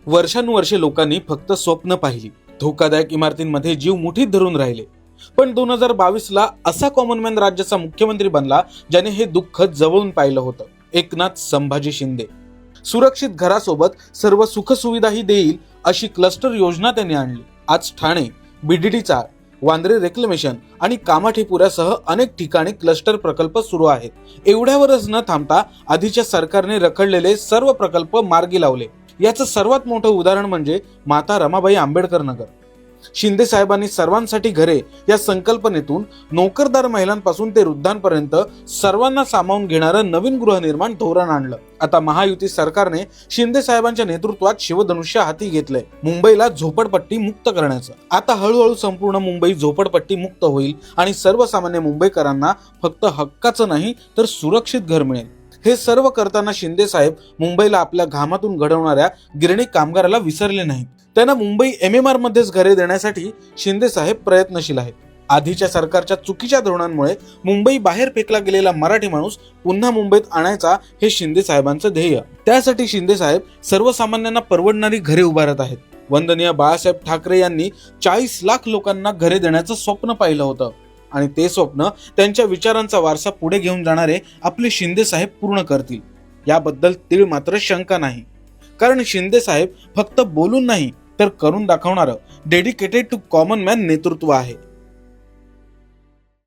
वर्षानुवर्षे लोकांनी फक्त स्वप्न पाहिली, धोकादायक इमारतींमध्ये जीव मुठीत धरून राहिले. पण 2022ला असा कॉमन मॅन राज्याचा मुख्यमंत्री बनला ज्याने हे दुःख जवळून पाहिलं होतं. एकनाथ संभाजी शिंदे. सुरक्षित घरासोबत सर्व सुखसुविधाही देईल अशी क्लस्टर योजना त्यांनी आणली. आज ठाणे, बीडीडी 4, वांद्रे रेक्लेमेशन आणि कामाठीपुऱ्यासह अनेक ठिकाणी क्लस्टर प्रकल्प सुरू आहेत. एवढ्यावरच न थांबता आधीच्या सरकारने रखडलेले सर्व प्रकल्प मार्गी लावले. याचं सर्वात मोठं उदाहरण म्हणजे माता रमाबाई आंबेडकर नगर. शिंदे साहेबांनी सर्वांसाठी घरे या संकल्पनेतून नोकरदार महिलांपासून ते वृद्धांपर्यंत सर्वांना सामावून घेणारं नवीन गृहनिर्माण धोरण आणलं. आता महायुती सरकारने शिंदे साहेबांच्या नेतृत्वात शिवधनुष्य हाती घेतलंय मुंबईला झोपडपट्टी मुक्त करण्याचं. आता हळूहळू संपूर्ण मुंबई झोपडपट्टी मुक्त होईल आणि सर्वसामान्य मुंबईकरांना फक्त हक्काचं नाही तर सुरक्षित घर मिळेल. हे सर्व करताना शिंदे साहेब मुंबईला आपल्या घामातून घडवणाऱ्या गिरणी कामगाराला विसरले नाहीत. त्यांना मुंबई MMR मध्येच घरे देण्यासाठी शिंदे साहेब प्रयत्नशील आहेत. आधीच्या सरकारच्या चुकीच्या धोरणांमुळे मुंबई बाहेर फेकला गेलेला मराठी माणूस पुन्हा मुंबईत आणायचा हे शिंदे साहेबांचं ध्येय. त्यासाठी शिंदे साहेब सर्वसामान्यांना परवडणारी घरे उभारत आहेत. वंदनीय बाळासाहेब ठाकरे यांनी 40 लाख लोकांना घरे देण्याचं स्वप्न पाहिलं होतं आणि ते स्वप्न त्यांच्या विचारांचा वारसा पुढे घेऊन जाणारे आपले शिंदे साहेब पूर्ण करतील याबद्दल तीळ मात्र शंका नाही. कारण शिंदे साहेब फक्त बोलून नाही तर करून दाखवणारं डेडिकेटेड टू कॉमन मॅन नेतृत्व आहे.